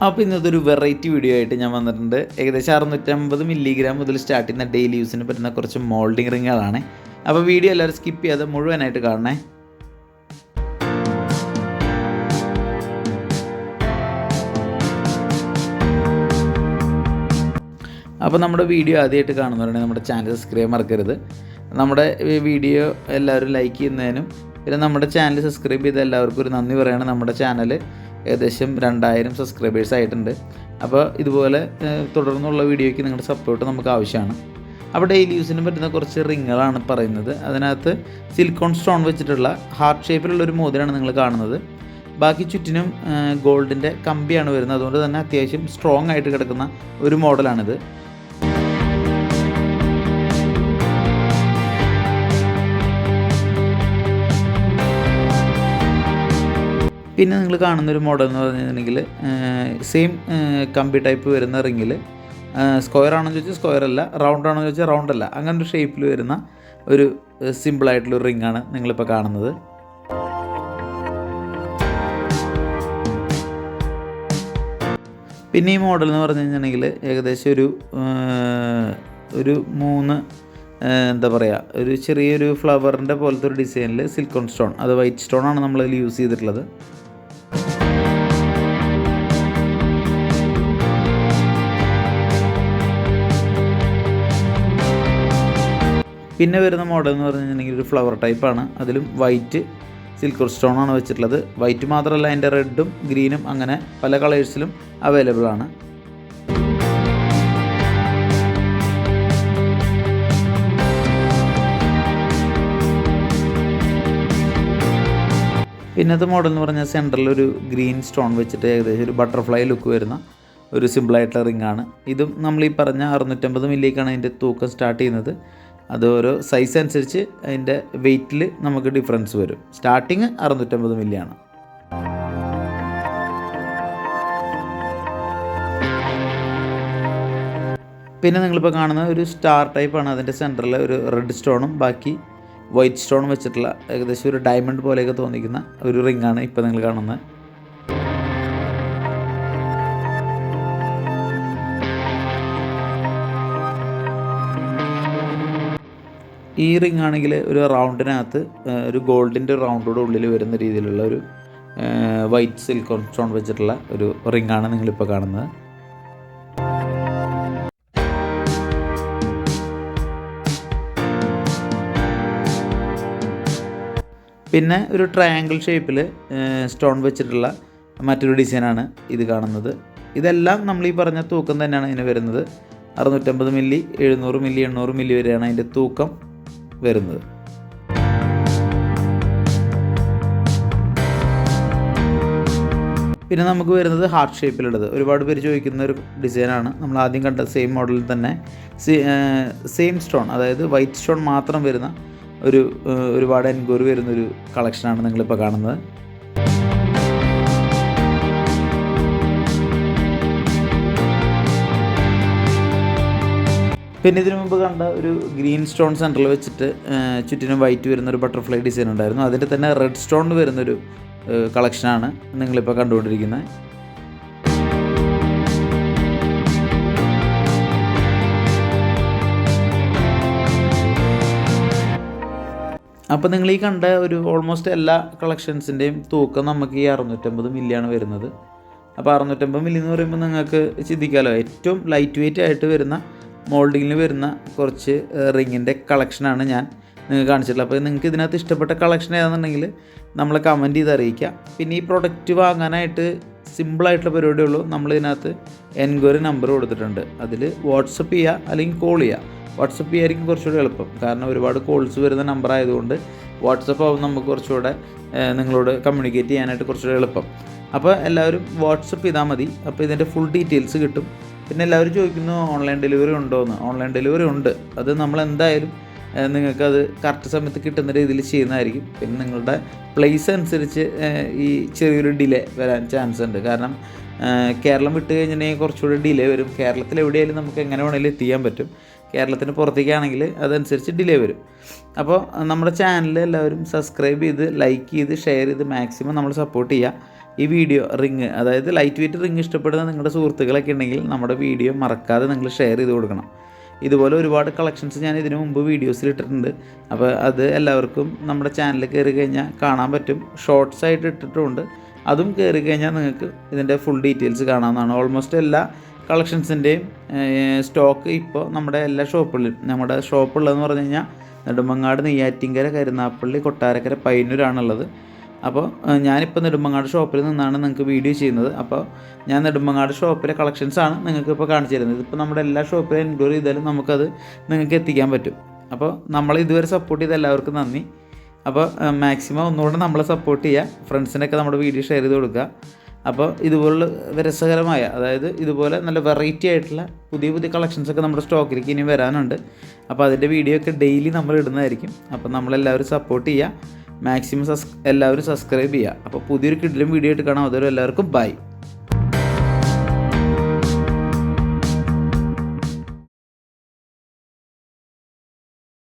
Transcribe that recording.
അപ്പോൾ ഇന്നതൊരു variety video ആയിട്ട് ഞാൻ വന്നിട്ടുണ്ട്. ഏകദേശം 650 മില്ലിഗ്രാം മുതൽ സ്റ്റാർട്ട് ചെയ്യുന്ന ഡെയിലി യൂസിന് പറ്റുന്ന കുറച്ച് മോൾഡിംഗ് റിങ്ങുകളാണ്. അപ്പോൾ വീഡിയോ എല്ലാവരും സ്കിപ്പ് ചെയ്യാതെ മുഴുവനായിട്ട് കാണണേ. അപ്പോൾ നമ്മുടെ വീഡിയോ ആദ്യമായിട്ട് കാണുന്നവരുണ്ടെങ്കിൽ നമ്മുടെ ചാനൽ സബ്സ്ക്രൈബ് മറക്കരുത്. നമ്മുടെ വീഡിയോ എല്ലാവരും ലൈക്ക് ചെയ്യുന്നതിനും പിന്നെ നമ്മുടെ ചാനൽ സബ്സ്ക്രൈബ് ചെയ്ത എല്ലാവർക്കും ഒരു നന്ദി പറയുകയാണ്. നമ്മുടെ ചാനൽ ഏകദേശം 2000 സബ്സ്ക്രൈബേഴ്സ് ആയിട്ടുണ്ട്. അപ്പോൾ ഇതുപോലെ തുടർന്നുള്ള വീഡിയോയ്ക്ക് നിങ്ങളുടെ സപ്പോർട്ട് നമുക്ക് ആവശ്യമാണ്. അപ്പോൾ ഡെയിലി യൂസിന് പറ്റുന്ന കുറച്ച് റിങ്ങുകളാണ് പറയുന്നത്. അതിനകത്ത് സിലിക്കോൺ സ്റ്റോൺ വെച്ചിട്ടുള്ള ഹാർട്ട് ഷേപ്പിലുള്ളൊരു മോതിരമാണ് നിങ്ങൾ കാണുന്നത്. ബാക്കി ചുറ്റിനും ഗോൾഡിൻ്റെ കമ്പിയാണ് വരുന്നത്. അതുകൊണ്ട് തന്നെ അത്യാവശ്യം സ്ട്രോങ് ആയിട്ട് കിടക്കുന്ന ഒരു മോഡലാണിത്. പിന്നെ നിങ്ങൾ കാണുന്നൊരു മോഡൽ എന്ന് പറഞ്ഞിട്ടുണ്ടെങ്കിൽ സെയിം കമ്പി ടൈപ്പ് വരുന്ന റിങ്ങിൽ സ്ക്വയർ ആണെന്ന് ചോദിച്ചാൽ സ്ക്വയർ അല്ല, റൗണ്ട് ആണെന്ന് ചോദിച്ചാൽ റൗണ്ട് അല്ല, അങ്ങനെ ഒരു ഷേപ്പിൽ വരുന്ന ഒരു സിമ്പിളായിട്ടുള്ളൊരു റിങ്ങാണ് നിങ്ങളിപ്പോൾ കാണുന്നത്. പിന്നെ ഈ മോഡൽ എന്ന് പറഞ്ഞു കഴിഞ്ഞിട്ടുണ്ടെങ്കിൽ ഏകദേശം ഒരു 3 എന്താ പറയുക, ഒരു ചെറിയൊരു ഫ്ലവറിൻ്റെ പോലത്തെ ഒരു ഡിസൈനിൽ സിലിക്കോൺ സ്റ്റോൺ, അത് വൈറ്റ് സ്റ്റോൺ ആണ് നമ്മളതിൽ യൂസ് ചെയ്തിട്ടുള്ളത്. പിന്നെ വരുന്ന മോഡൽ എന്ന് പറഞ്ഞു കഴിഞ്ഞിട്ടുണ്ടെങ്കിൽ ഒരു ഫ്ലവർ ടൈപ്പാണ്. അതിലും വൈറ്റ് സിലിക്കോൺ സ്റ്റോൺ ആണ് വെച്ചിട്ടുള്ളത്. വൈറ്റ് മാത്രമല്ല, അതിൻ്റെ റെഡും ഗ്രീനും അങ്ങനെ പല കളേഴ്സിലും അവൈലബിൾ ആണ്. പിന്നത്തെ മോഡൽ എന്ന് പറഞ്ഞാൽ സെൻറ്ററിൽ ഒരു ഗ്രീൻ സ്റ്റോൺ വെച്ചിട്ട് ഏകദേശം ഒരു ബട്ടർഫ്ലൈ ലുക്ക് വരുന്ന ഒരു സിമ്പിളായിട്ടുള്ള റിങ്ങാണ്. ഇതും നമ്മൾ ഈ പറഞ്ഞ 650 മില്ലിക്കാണ് അതിൻ്റെ തൂക്കം സ്റ്റാർട്ട് ചെയ്യുന്നത്. അത് ഓരോ സൈസ് അനുസരിച്ച് അതിൻ്റെ വെയ്റ്റിൽ നമുക്ക് ഡിഫറൻസ് വരും. സ്റ്റാർട്ടിങ് 650 മില്ലിയാണ്. പിന്നെ നിങ്ങളിപ്പോൾ കാണുന്ന ഒരു സ്റ്റാർ ടൈപ്പാണ്. അതിൻ്റെ സെൻറ്ററിൽ ഒരു റെഡ് സ്റ്റോണും ബാക്കി വൈറ്റ് സ്റ്റോൺ വെച്ചിട്ടുള്ള ഏകദേശം ഒരു ഡയമണ്ട് പോലെയൊക്കെ തോന്നിക്കുന്ന ഒരു റിങ്ങാണ് ഇപ്പോൾ നിങ്ങൾ കാണുന്നത്. ഈ റിങ് ആണെങ്കിൽ ഒരു റൗണ്ടിനകത്ത് ഒരു ഗോൾഡിൻ്റെ റൗണ്ടോട് ഉള്ളിൽ വരുന്ന രീതിയിലുള്ള ഒരു വൈറ്റ് സിലിക്കോൺ സ്റ്റോൺ വെച്ചിട്ടുള്ള ഒരു റിങ്ങാണ് നിങ്ങളിപ്പോൾ കാണുന്നത്. പിന്നെ ഒരു ട്രയാങ്കിൾ ഷേപ്പിൽ സ്റ്റോൺ വെച്ചിട്ടുള്ള മറ്റൊരു ഡിസൈനാണ് ഇത് കാണുന്നത്. ഇതെല്ലാം നമ്മൾ ഈ പറഞ്ഞ തൂക്കം തന്നെയാണ് ഇതിന് വരുന്നത്. 650 മില്ലി, 700 മില്ലി, 800 മില്ലി വരെയാണ് അതിൻ്റെ തൂക്കം വരുന്നത്. പിന്നെ നമുക്ക് വരുന്നത് ഹാർട്ട് ഷേപ്പിലുള്ളത്. ഒരുപാട് പേര് ചോദിക്കുന്ന ഒരു ഡിസൈനാണ്. നമ്മൾ ആദ്യം കണ്ട സെയിം മോഡലിൽ തന്നെ സെയിം സ്റ്റോൺ, അതായത് വൈറ്റ് സ്റ്റോൺ മാത്രം വരുന്ന ഒരുപാട് എൻക്വയറി വരുന്നൊരു കളക്ഷനാണ് നിങ്ങളിപ്പോൾ കാണുന്നത്. പിന്നെ ഇതിനു മുമ്പ് കണ്ട ഒരു ഗ്രീൻ സ്റ്റോൺ സെൻറ്ററിൽ വെച്ചിട്ട് ചുറ്റിനും വൈറ്റ് വരുന്നൊരു ബട്ടർഫ്ലൈ ഡിസൈൻ ഉണ്ടായിരുന്നു. അതിൻ്റെ തന്നെ റെഡ് സ്റ്റോൺ വരുന്നൊരു കളക്ഷനാണ് നിങ്ങളിപ്പോൾ കണ്ടുകൊണ്ടിരിക്കുന്നത്. അപ്പോൾ നിങ്ങൾ ഈ കണ്ട ഒരു ഓൾമോസ്റ്റ് എല്ലാ കളക്ഷൻസിൻ്റെയും തൂക്കം നമുക്ക് ഈ 650 മില്ലിയാണ് വരുന്നത്. അപ്പോൾ 650 മില്ലി എന്ന് പറയുമ്പോൾ നിങ്ങൾക്ക് ചിന്തിക്കാമല്ലോ, ഏറ്റവും ലൈറ്റ് വെയ്റ്റ് ആയിട്ട് വരുന്ന മോൾഡിങ്ങിൽ വരുന്ന കുറച്ച് റിങ്ങിൻ്റെ കളക്ഷനാണ് ഞാൻ നിങ്ങൾക്ക് കാണിച്ചിട്ടുള്ളത്. അപ്പോൾ നിങ്ങൾക്ക് ഇതിനകത്ത് ഇഷ്ടപ്പെട്ട കളക്ഷൻ ഏതാണെന്നുണ്ടെങ്കിൽ നമ്മളെ കമൻറ്റ് ചെയ്ത് അറിയിക്കുക. പിന്നെ ഈ പ്രൊഡക്റ്റ് വാങ്ങാനായിട്ട് സിമ്പിളായിട്ടുള്ള പരിപാടിയുള്ളൂ. നമ്മളിതിനകത്ത് എൻക്വയറി നമ്പർ കൊടുത്തിട്ടുണ്ട്. അതിൽ വാട്സപ്പ് ചെയ്യുക അല്ലെങ്കിൽ കോൾ ചെയ്യുക. വാട്സപ്പ് ചെയ്യായിരിക്കും കുറച്ചുകൂടി എളുപ്പം. കാരണം ഒരുപാട് കോൾസ് വരുന്ന നമ്പർ ആയതുകൊണ്ട് വാട്സപ്പ് ആവും നമുക്ക് കുറച്ചുകൂടെ നിങ്ങളോട് കമ്മ്യൂണിക്കേറ്റ് ചെയ്യാനായിട്ട് കുറച്ചുകൂടി എളുപ്പം. അപ്പോൾ എല്ലാവരും വാട്സപ്പ് ചെയ്താൽ മതി. അപ്പോൾ ഇതിൻ്റെ ഫുൾ ഡീറ്റെയിൽസ് കിട്ടും. പിന്നെ എല്ലാവരും ചോദിക്കുന്നു ഓൺലൈൻ ഡെലിവറി ഉണ്ടോ എന്ന്. ഓൺലൈൻ ഡെലിവറി ഉണ്ട്. അത് നമ്മളെന്തായാലും നിങ്ങൾക്കത് കറക്റ്റ് സമയത്ത് കിട്ടുന്ന രീതിയിൽ ചെയ്യുന്നതായിരിക്കും. പിന്നെ നിങ്ങളുടെ പ്ലേസ് അനുസരിച്ച് ഈ ചെറിയൊരു ഡിലേ വരാൻ ചാൻസ് ഉണ്ട്. കാരണം കേരളം വിട്ട് കഴിഞ്ഞിട്ടുണ്ടെങ്കിൽ കുറച്ചുകൂടി ഡിലേ വരും. കേരളത്തിൽ എവിടെയായാലും നമുക്ക് എങ്ങനെ വേണമെങ്കിലും എത്തിക്കാൻ പറ്റും. കേരളത്തിന് പുറത്തേക്കാണെങ്കിൽ അതനുസരിച്ച് ഡിലേ വരും. അപ്പോൾ നമ്മുടെ ചാനൽ എല്ലാവരും സബ്സ്ക്രൈബ് ചെയ്ത് ലൈക്ക് ചെയ്ത് ഷെയർ ചെയ്ത് മാക്സിമം നമ്മൾ സപ്പോർട്ട് ചെയ്യുക. ഈ വീഡിയോ റിങ്, അതായത് ലൈറ്റ് വെയ്റ്റ് റിങ് ഇഷ്ടപ്പെടുന്ന നിങ്ങളുടെ സുഹൃത്തുക്കളൊക്കെ ഉണ്ടെങ്കിൽ നമ്മുടെ വീഡിയോ മറക്കാതെ നിങ്ങൾ ഷെയർ ചെയ്ത് കൊടുക്കണം. ഇതുപോലെ ഒരുപാട് കളക്ഷൻസ് ഞാൻ ഇതിനു മുമ്പ് വീഡിയോസിൽ ഇട്ടിട്ടുണ്ട്. അപ്പോൾ അത് എല്ലാവർക്കും നമ്മുടെ ചാനലിൽ കയറി കഴിഞ്ഞാൽ കാണാൻ പറ്റും. ഷോർട്സ് ആയിട്ട് ഇട്ടിട്ടുമുണ്ട്. അതും കയറി കഴിഞ്ഞാൽ നിങ്ങൾക്ക് ഇതിൻ്റെ ഫുൾ ഡീറ്റെയിൽസ് കാണാവുന്നതാണ്. ഓൾമോസ്റ്റ് എല്ലാ കളക്ഷൻസിൻ്റെയും സ്റ്റോക്ക് ഇപ്പോൾ നമ്മുടെ എല്ലാ ഷോപ്പുകളിലും, നമ്മുടെ ഷോപ്പുള്ളതെന്ന് പറഞ്ഞു കഴിഞ്ഞാൽ നെടുമങ്ങാട്, നെയ്യാറ്റിൻകര, കരുനാഗപ്പള്ളി, കൊട്ടാരക്കര, പയ്യന്നൂരാണുള്ളത്. അപ്പോൾ ഞാനിപ്പോൾ നെടുമങ്ങാട് ഷോപ്പിൽ നിന്നാണ് നിങ്ങൾക്ക് വീഡിയോ ചെയ്യുന്നത്. അപ്പോൾ ഞാൻ നെടുമങ്ങാട് ഷോപ്പിലെ കളക്ഷൻസാണ് നിങ്ങൾക്ക് ഇപ്പോൾ കാണിച്ചു തരുന്നത്. ഇപ്പോൾ നമ്മുടെ എല്ലാ ഷോപ്പിലും ഇൻക്ലൂഡ് ചെയ്താലും നമുക്കത് നിങ്ങൾക്ക് എത്തിക്കാൻ പറ്റും. അപ്പോൾ നമ്മൾ ഇതുവരെ സപ്പോർട്ട് ചെയ്ത എല്ലാവർക്കും നന്ദി. അപ്പോൾ മാക്സിമം ഒന്നുകൂടെ നമ്മളെ സപ്പോർട്ട് ചെയ്യുക. ഫ്രണ്ട്സിനൊക്കെ നമ്മുടെ വീഡിയോ ഷെയർ ചെയ്ത് കൊടുക്കുക. അപ്പോൾ ഇതുപോലുള്ള രസകരമായ, അതായത് ഇതുപോലെ നല്ല വെറൈറ്റി ആയിട്ടുള്ള പുതിയ പുതിയ കളക്ഷൻസൊക്കെ നമ്മുടെ സ്റ്റോക്കിലേക്ക് ഇനി വരാനുണ്ട്. അപ്പോൾ അതിൻ്റെ വീഡിയോ ഒക്കെ ഡെയിലി നമ്മൾ ഇടുന്നതായിരിക്കും. അപ്പോൾ നമ്മളെല്ലാവരും സപ്പോർട്ട് ചെയ്യുക. മാക്സിമം എല്ലാവരും സബ്സ്ക്രൈബ് ചെയ്യുക. അപ്പോൾ പുതിയൊരു കിഡിലും വീഡിയോ ആയിട്ട് കാണാം. അതുവരെ എല്ലാവർക്കും ബൈ.